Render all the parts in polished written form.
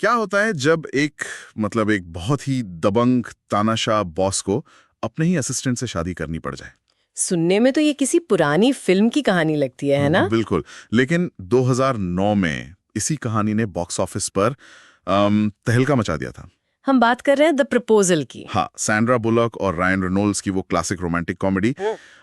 क्या होता है जब एक बहुत ही दबंग तानाशाह बॉस को अपने ही असिस्टेंट से शादी करनी पड़ जाए। सुनने में तो ये किसी पुरानी फिल्म की कहानी लगती है ना? बिल्कुल। लेकिन 2009 में इसी कहानी ने बॉक्स ऑफिस पर तहलका मचा दिया था। हम बात कर रहे हैं द प्रपोजल की। हाँ, सैंड्रा बुलक और रायन रेनॉल्ड्स की वो क्लासिक रोमांटिक कॉमेडी।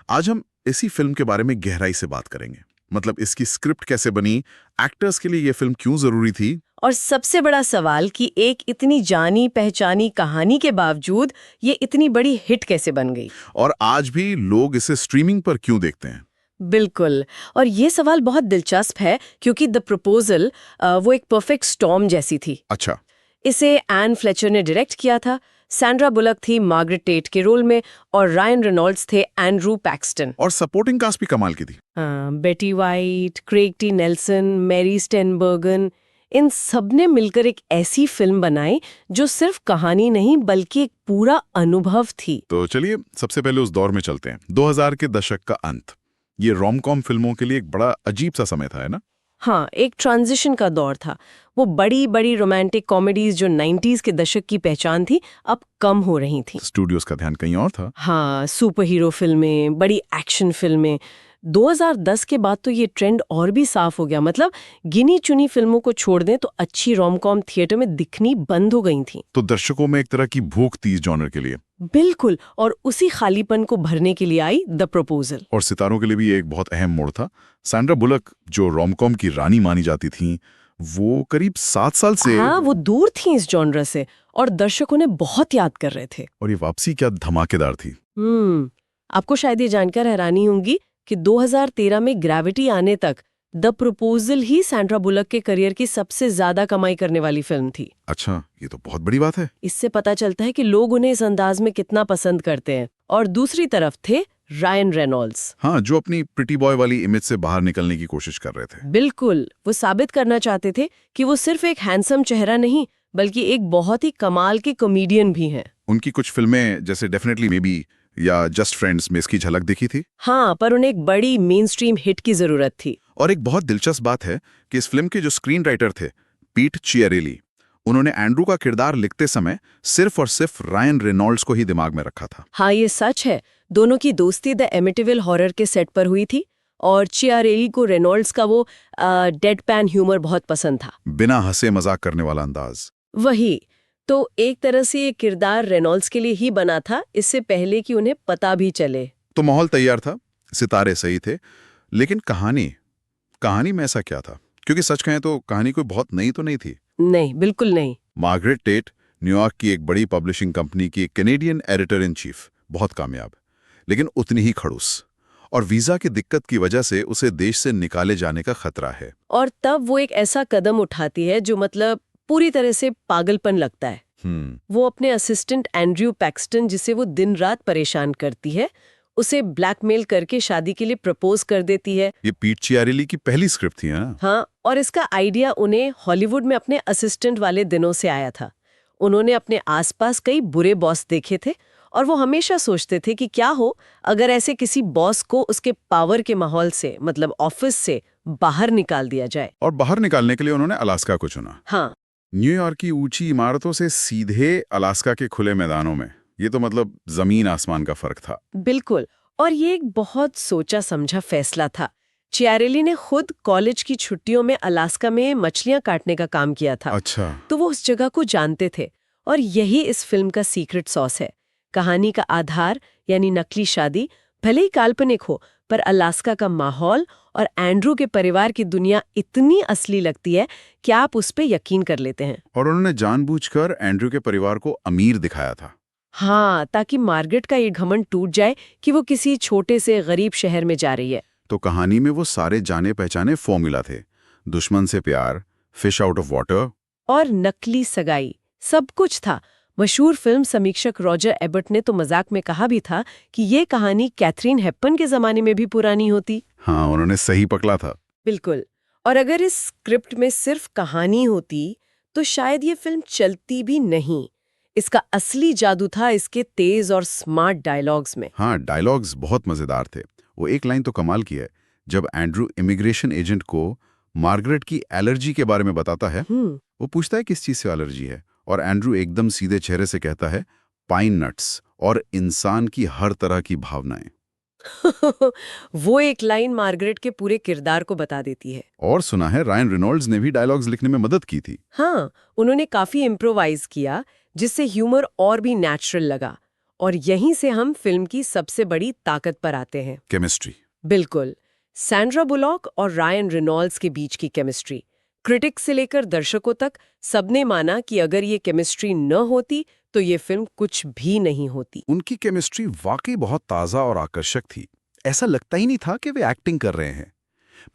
आज हम इसी फिल्म के बारे में गहराई से बात करेंगे। मतलब इसकी स्क्रिप्ट कैसे बनी, एक्टर्स के लिए ये फिल्म क्यों जरूरी थी, और सबसे बड़ा सवाल कि एक इतनी जानी पहचानी कहानी के बावजूद ये इतनी बड़ी हिट कैसे बन गई, और आज भी लोग इसे स्ट्रीमिंग पर क्यों देखते हैं। बिल्कुल। और ये सवाल बहुत दिलचस्प है क्योंकि द प्रपोजल वो एक परफेक्ट स्टॉर्म जैसी थी। अच्छा। इसे एन फ्लेचर ने डायरेक्ट किया था। सैंड्रा बुलक थी मार्गरेट टेट के रोल में और रायन रेनॉल्ड्स थे एंड्रू पैक्सटन। और सपोर्टिंग कास्ट भी कमाल की थी। Betty White, Craig T Nelson, Mary Steenburgen, इन सब ने मिलकर एक ऐसी फिल्म बनाई जो सिर्फ कहानी नहीं बल्कि एक पूरा अनुभव थी। तो चलिए सबसे पहले उस दौर में चलते हैं, 2000 के दशक का अंत। ये रोम-कॉम फिल्मों के लिए एक बड़ा अजीब सा समय था, है ना? हाँ, एक ट्रांजिशन का दौर था। वो बड़ी बड़ी रोमांटिक कॉमेडीज जो 90s के दशक की पहचान थी अब कम हो रही थी। स्टूडियोज का ध्यान कहीं और था। हाँ, सुपर हीरो फिल्में, बड़ी एक्शन फिल्में। 2010 के बाद तो ये ट्रेंड और भी साफ हो गया। मतलब गिनी चुनी फिल्मों को छोड़ दें तो अच्छी रोम-कॉम थिएटर में दिखनी बंद हो गई थी। तो दर्शकों में एक तरह की भूख थी इस जॉनर के लिए। बिल्कुल, और उसी खालीपन को भरने के लिए आई द प्रपोजल। और सितारों के लिए भी एक बहुत अहम मोड़ था। सैंड्रा बुलक जो रोम-कॉम की रानी मानी जाती थी, वो करीब 7 साल से हाँ, वो दूर थी इस जॉनर से और दर्शकों ने बहुत याद कर रहे थे। और ये वापसी क्या धमाकेदार थी। आपको शायद ये जानकर हैरानी होगी कि 2013 में ग्रेविटी आने तक the proposal he Sandra bullock के करियर की सबसे ज्यादा कमाई करने वाली फिल्म थी। अच्छा, ये तो बहुत बड़ी बात है। इससे पता चलता है कि लोग उन्हें इस अंदाज में कितना पसंद करते हैं। और दूसरी तरफ थे रायन रेनॉल्ड्स। हाँ, जो अपनी प्रिटी बॉय वाली इमेज से बाहर निकलने की कोशिश कर रहे थे। बिल्कुल, वो साबित करना चाहते थे कि वो सिर्फ एक हैंडसम चेहरा नहीं बल्कि एक बहुत ही कमाल के कॉमेडियन भी हैं। उनकी कुछ फिल्में जैसे डेफिनेटली मे बी या जस्ट फ्रेंड्स में इसकी झलक दिखी थी। हाँ, पर उन्हें एक बड़ी मेन स्ट्रीम हिट की जरूरत थी। और एक बहुत दिलचस्प बात है कि इस फिल्म के जो स्क्रीन राइटर थे पीट चियरेली, उन्होंने एंड्रू का किरदार लिखते समय सिर्फ और सिर्फ रायन रेनॉल्ड्स को ही दिमाग में रखा था। हाँ, ये सच है। दोनों की दोस्ती द एमिटिविल हॉरर के सेट पर हुई थी और चियरेली को रेनॉल्ड्स का वो डेडपैन ह्यूमर बहुत पसंद था, बिना हंसे मजाक करने वाला अंदाज। वही तो एक तरह से ये किरदार रेनॉल्ड्स के लिए ही बना था, इससे पहले कि उन्हें पता भी चले। तो माहौल तैयार था, सितारे सही थे, लेकिन कहानी में ऐसा क्या था? क्योंकि सच कहें तो कहानी कोई बहुत नई तो नहीं थी। नहीं, बिल्कुल नहीं। मार्गरेट टेट न्यूयॉर्क की एक बड़ी पब्लिशिंग कंपनी की कैनेडियन एडिटर इन चीफ, बहुत कामयाब, लेकिन उतनी ही खड़ूस। और वीजा की दिक्कत की वजह से उसे देश से निकाले जाने का खतरा है। और तब वो एक ऐसा कदम उठाती है जो मतलब पूरी तरह से पागलपन लगता है। वो अपने असिस्टेंट एंड्रयू पैक्सटन, जिसे वो दिन रात परेशान करती है, उसे ब्लैकमेल करके शादी के लिए प्रपोज कर देती है। ये पीट चियरेली की पहली स्क्रिप्ट थी ना? हाँ, और इसका आइडिया उन्हें हॉलीवुड में अपने असिस्टेंट वाले दिनों से आया था। उन्होंने अपने आसपास कई बुरे बॉस देखे थे और वो हमेशा सोचते थे कि क्या हो अगर ऐसे किसी बॉस को उसके पावर के माहौल से, मतलब ऑफिस से बाहर निकाल दिया जाए। और बाहर निकालने के लिए उन्होंने अलास्का को चुना। हाँ, न्यूयॉर्क की ऊंची इमारतों से सीधे अलास्का के खुले मैदानों में। ये तो मतलब जमीन आसमान का फर्क था। बिल्कुल, और ये एक बहुत सोचा समझा फैसला था। चियरेली ने खुद कॉलेज की छुट्टियों में अलास्का में मछलियां काटने का काम किया था। अच्छा। तो वो उस जगह को जानते थे और यही इस फिल्म का सीक्रेट सॉस है। कहानी का आधार यानी नकली शादी भले ही काल्पनिक हो, पर अलास्का का माहौल और एंड्रू के परिवार की दुनिया इतनी असली लगती है कि आप उस पे यकीन कर लेते हैं। और उन्होंने जानबूझकर एंड्रू के परिवार को अमीर दिखाया था। हाँ, ताकि मार्गरेट का ये घमंड टूट जाए कि वो किसी छोटे से गरीब शहर में जा रही है। तो कहानी में वो सारे जाने पहचाने फॉर्मूला थे, दुश्मन से प्यार, फिश आउट ऑफ वाटर और नकली सगाई, सब कुछ था। मशहूर फिल्म समीक्षक रॉजर एबर्ट ने तो मजाक में कहा भी था कि ये कहानी कैथरीन हेप्पन के जमाने में भी पुरानी होती। हाँ, उन्होंने सही पकड़ा था। बिल्कुल। और अगर इस स्क्रिप्ट में सिर्फ कहानी होती तो शायद ये फिल्म चलती भी नहीं। इसका असली जादू था इसके तेज और स्मार्ट डायलॉग्स में। हाँ, डायलॉग्स बहुत मजेदार थे। वो एक लाइन तो कमाल की है, जब एंड्रू इमिग्रेशन एजेंट को मार्गरेट की एलर्जी के बारे में बताता है। हम्म। वो पूछता है किस चीज से एलर्जी है, और एंड्रू एकदम सीधे चेहरे से कहता है पाइन नट्स और इंसान की हर तरह की भावनाएं। वो एक लाइन मार्गरेट के पूरे किरदार को बता देती है। और सुना है रायन रेनॉल्ड्स ने भी डायलॉग्स लिखने में मदद की थी। हाँ, उन्होंने काफी इम्प्रोवाइज किया, जिससे ह्यूमर और भी नेचुरल लगा। और यहीं से हम फिल्म की सबसे बड़ी ताकत पर आते हैं। केमिस्ट्री। बिल्कुल। सैंड्रा बुलॉक और रायन रेनॉल्ड्स के बीच की केमिस्ट्री, क्रिटिक्स से लेकर दर्शकों तक सबने माना कि अगर ये केमिस्ट्री न होती तो ये फिल्म कुछ भी नहीं होती। उनकी केमिस्ट्री वाकई बहुत ताज़ा और आकर्षक थी। ऐसा लगता ही नहीं था कि वे एक्टिंग कर रहे हैं।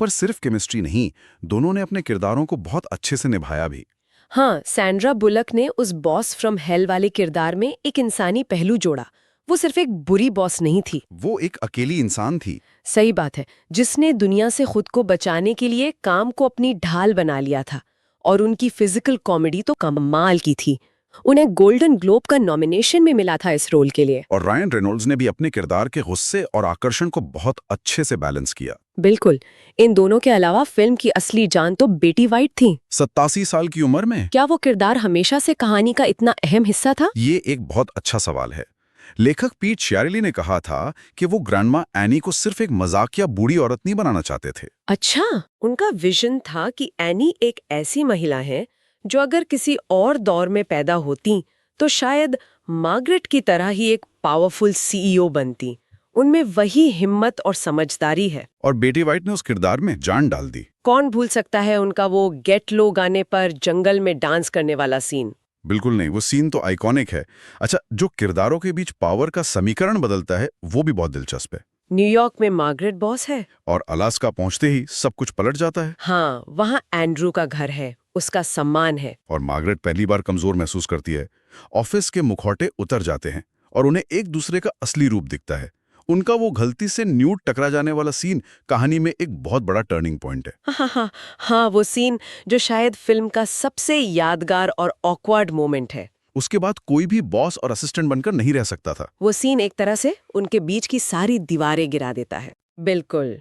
पर सिर्फ केमिस्ट्री नहीं, दोनों ने अपने किरदारों को बहुत अच्छे से निभाया भी। हाँ, सैंड्रा बुलक ने उस बॉस फ्रॉम हेल वाले किरदार में एक इंसानी पहलू जोड़ा। वो सिर्फ एक बुरी बॉस नहीं थी, वो एक अकेली इंसान थी। सही बात है, जिसने दुनिया से खुद को बचाने के लिए काम को अपनी ढाल बना लिया था। और उनकी फिजिकल कॉमेडी तो कमाल की थी। उन्हें गोल्डन ग्लोब का नॉमिनेशन भी मिला था इस रोल के लिए। और रायन रेनॉल्ड्स ने भी अपने किरदार के गुस्से और आकर्षण को बहुत अच्छे से बैलेंस किया। बिल्कुल। इन दोनों के अलावा फिल्म की असली जान तो बेटी वाइट थी। 87 साल की उम्र में क्या वो किरदार हमेशा से कहानी का इतना अहम हिस्सा था? ये एक बहुत अच्छा सवाल है। लेखक पीट शेरिली ने कहा था कि वो ग्रैंडमा एनी को सिर्फ एक मजाकिया बूढ़ी औरत नहीं बनाना चाहते थे। अच्छा, उनका विजन था कि एनी एक ऐसी महिला है जो अगर किसी और दौर में पैदा होती तो शायद मार्गरेट की तरह ही एक पावरफुल सीईओ बनती। उनमें वही हिम्मत और समझदारी है। और बेटी वाइट ने उस किरदार में जान डाल दी। कौन भूल सकता है उनका वो गेट लो गाने पर जंगल में डांस करने वाला सीन। बिल्कुल नहीं, वो सीन तो आइकॉनिक है। अच्छा, जो किरदारों के बीच पावर का समीकरण बदलता है वो भी बहुत दिलचस्प है। न्यूयॉर्क में मार्गरेट बॉस है और अलास्का पहुंचते ही सब कुछ पलट जाता है। हाँ, वहाँ एंड्रू का घर है, उसका सम्मान है। और मार्गरेट पहली बार कमजोर महसूस करती है। ऑफिस के मुखौटे उतर जाते हैं और उन्हें एक दूसरे का असली रूप दिखता है। उनका वो गलती से न्यूड टकरा जाने वाला सीन कहानी में एक बहुत बड़ा टर्निंग पॉइंट है। हाँ, वो सीन जो शायद फिल्म का सबसे यादगार और ऑकवर्ड मोमेंट है। उसके बाद कोई भी बॉस और असिस्टेंट बनकर नहीं रह सकता था। वो सीन एक तरह से उनके बीच की सारी दीवारें गिरा देता है। बिल्कुल।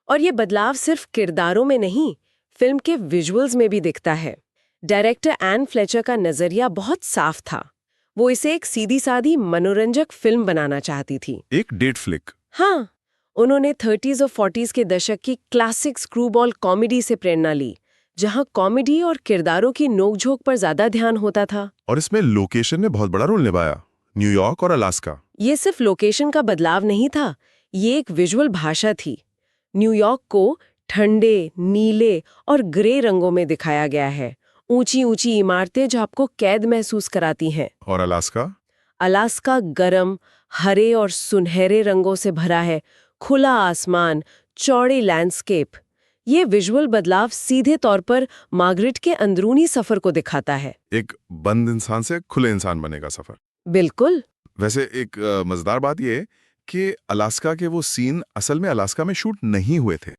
और ये बदलाव सिर्फ किरदारों में नहीं, फिल्म के विजुअल्स में भी दिखता है। डायरेक्टर एन फ्लेचर का नजरिया बहुत साफ था। वो इसे एक सीधी सादी मनोरंजक फिल्म बनाना चाहती थी। एक डेट फ्लिक। हाँ, उन्होंने 30s और 40s के दशक की क्लासिक स्क्रूबॉल कॉमेडी से प्रेरणा ली, जहां कॉमेडी और किरदारों की नोकझोंक पर ज्यादा ध्यान होता था। और इसमें लोकेशन ने बहुत बड़ा रोल निभाया, न्यूयॉर्क और अलास्का। ये सिर्फ लोकेशन का बदलाव नहीं था, ये एक विजुअल भाषा थी। न्यूयॉर्क को ठंडे, नीले और ग्रे रंगों में दिखाया गया है। ऊंची ऊंची इमारतें जो आपको कैद महसूस कराती हैं। और अलास्का? अलास्का गरम, हरे और सुनहरे रंगों से भरा है। खुला आसमान, चौड़े लैंडस्केप। ये विजुअल बदलाव सीधे तौर पर मार्गरेट के अंदरूनी सफर को दिखाता है। एक बंद इंसान से खुले इंसान बनेगा सफर। बिल्कुल। वैसे एक मजेदार बात ये है कि अलास्का के वो सीन असल में अलास्का में शूट नहीं हुए थे।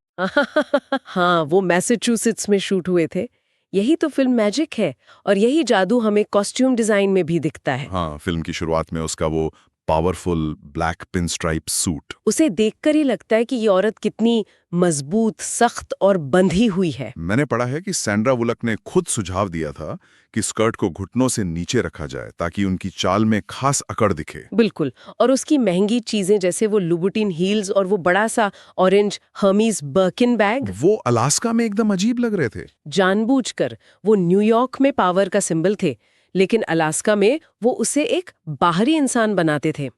हाँ, वो मैसेच्यूसेट्स में शूट हुए थे। यही तो फिल्म मैजिक है, और यही जादू हमें कॉस्ट्यूम डिजाइन में भी दिखता है। हाँ, फिल्म की शुरुआत में उसका वो powerful black pin stripe suit, उसे देखकर ही लगता है कि ये औरत कितनी मजबूत, सख्त और बंधी हुई है। मैंने पढ़ा है कि सैंड्रा बुलक ने खुद सुझाव दिया था कि स्कर्ट को घुटनों से नीचे रखा जाए ताकि उनकी चाल में खास अकड़ दिखे। बिल्कुल। और उसकी महंगी चीजें जैसे वो लुबुटिन हील्स और वो बड़ा सा ऑरेंज हर्मीज बर्किन बैग, वो अलास्का में एकदम अजीब लग रहे थे। जानबूझकर। वो न्यूयॉर्क में पावर का सिंबल थे, लेकिन अलास्का में वो उसे एक बाहरी इंसान बनाते थे।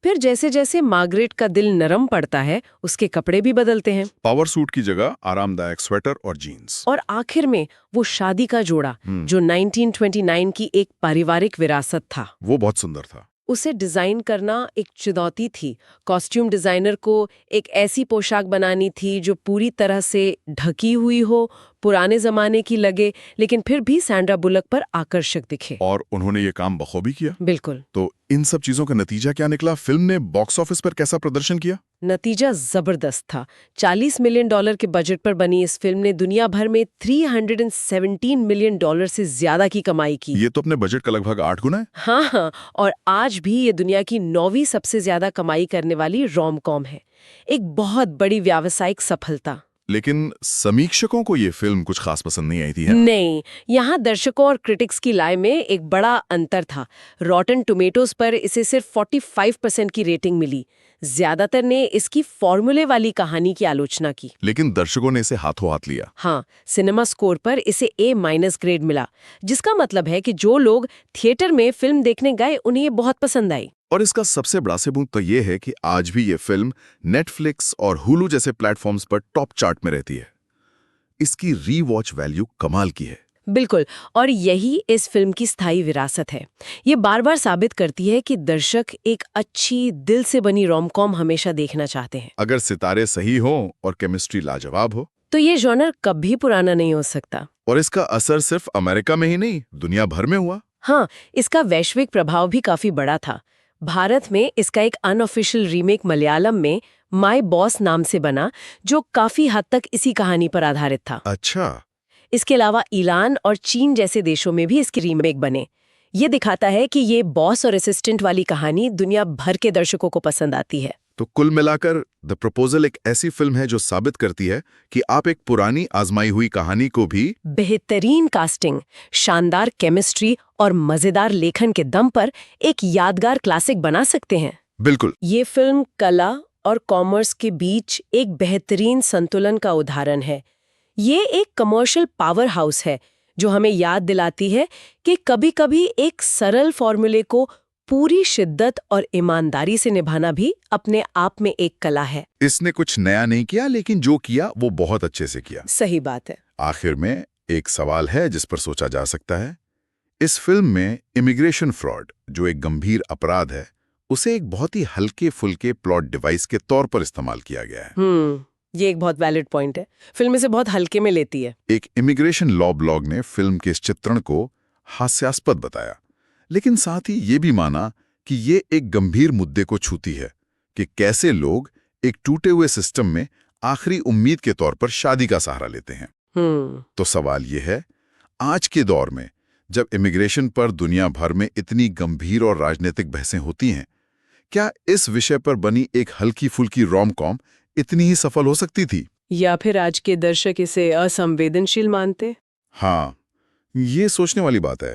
फिर जैसे जैसे मार्गरेट का दिल नरम पड़ता है, उसके कपड़े भी बदलते हैं। पावर सूट की जगह आरामदायक स्वेटर और जीन्स। और आखिर में वो शादी का जोड़ा, जो 1929 की एक पारिवारिक विरासत था, वो बहुत सुंदर था। उसे डिजाइन करना एक चुनौती थी। कॉस्ट्यूम डिजाइनर को एक ऐसी पोशाक बनानी थी जो पूरी तरह से ढकी हुई हो, पुराने जमाने की लगे, लेकिन फिर भी सैंड्रा बुलक पर आकर्षक दिखे। और उन्होंने ये काम बखूबी किया। बिल्कुल। तो इन सब चीजों का नतीजा क्या निकला? फिल्म ने बॉक्स ऑफिस पर कैसा प्रदर्शन किया? नतीजा जबरदस्त था। $40 मिलियन के बजट पर बनी इस फिल्म ने दुनिया भर में $317 मिलियन से ज्यादा की कमाई की। ये तो अपने बजट का लगभग 8 गुना है। हाँ, और आज भी ये दुनिया की 9वीं सबसे ज्यादा कमाई करने वाली रोम कॉम है। एक बहुत बड़ी व्यावसायिक सफलता। लेकिन समीक्षकों को ये फिल्म कुछ खास पसंद नहीं आई थी है? नहीं, यहाँ दर्शकों और क्रिटिक्स की राय में एक बड़ा अंतर था। रॉटन टोमेटोज पर इसे सिर्फ 45% की रेटिंग मिली। ज्यादातर ने इसकी फॉर्मूले वाली कहानी की आलोचना की। लेकिन दर्शकों ने इसे हाथों हाथ लिया। हाँ, सिनेमा स्कोर पर इसे A- ग्रेड मिला, जिसका मतलब है कि जो लोग थिएटर में फिल्म देखने गए उन्हें ये बहुत पसंद आई। और इसका सबसे बड़ा सबूत तो ये है कि आज भी ये फिल्म नेटफ्लिक्स और हुलू जैसे प्लेटफॉर्म्स पर टॉप चार्ट में रहती है। इसकी रीवॉच वैल्यू कमाल की है। बिल्कुल, और यही इस फिल्म की स्थायी विरासत है। ये बार बार साबित करती है कि दर्शक एक अच्छी दिल से बनी रोम-कॉम हमेशा देखना चाहते हैं। अगर सितारे सही हों और केमिस्ट्री लाजवाब हो तो ये जॉनर कभी पुराना नहीं हो सकता। और इसका असर सिर्फ अमेरिका में ही नहीं, दुनिया भर में हुआ। हाँ, इसका वैश्विक प्रभाव भी काफी बड़ा था। भारत में इसका एक अनऑफिशियल रीमेक मलयालम में माय बॉस नाम से बना, जो काफी हद तक इसी कहानी पर आधारित था। अच्छा, इसके अलावा ईरान और चीन जैसे देशों में भी इसके रीमेक बने। ये दिखाता है कि ये बॉस और असिस्टेंट वाली कहानी दुनिया भर के दर्शकों को पसंद आती है। तो कुल मिलाकर द प्रपोजल एक ऐसी फिल्म है जो साबित करती है कि आप एक पुरानी आजमाई हुई कहानी को भी बेहतरीन कास्टिंग, शानदार केमिस्ट्री और मजेदार लेखन के दम पर एक यादगार क्लासिक बना सकते हैं। बिल्कुल। ये फिल्म कला और कॉमर्स के बीच एक बेहतरीन संतुलन का उदाहरण है। ये एक कमर्शियल पावर हाउस है जो हमें याद दिलाती है कि कभी-कभी एक सरल फॉर्मूले को पूरी शिद्दत और ईमानदारी से निभाना भी अपने आप में एक कला है। इसने कुछ नया नहीं किया, लेकिन जो किया वो बहुत अच्छे से किया। सही बात है। आखिर में एक सवाल है जिस पर सोचा जा सकता है। इस फिल्म में इमिग्रेशन फ्रॉड, जो एक गंभीर अपराध है, उसे एक बहुत ही हल्के फुल्के प्लॉट डिवाइस के तौर पर इस्तेमाल किया गया है। ये एक बहुत वैलिड पॉइंट है। फिल्म इसे बहुत हल्के में लेती है। एक इमिग्रेशन लॉ ब्लॉग ने फिल्म के इस चित्रण को हास्यास्पद बताया, लेकिन साथ ही ये भी माना कि ये एक गंभीर मुद्दे को छूती है कि कैसे लोग एक टूटे हुए सिस्टम में आखिरी उम्मीद के तौर पर शादी का सहारा लेते हैं। तो सवाल ये है, आज के दौर में जब इमिग्रेशन पर दुनिया भर में इतनी गंभीर और राजनीतिक बहसें होती हैं, क्या इस विषय पर बनी एक हल्की फुल्की रोम-कॉम इतनी ही सफल हो सकती थी? या फिर आज के दर्शक इसे असंवेदनशील मानते? हाँ, ये सोचने वाली बात है।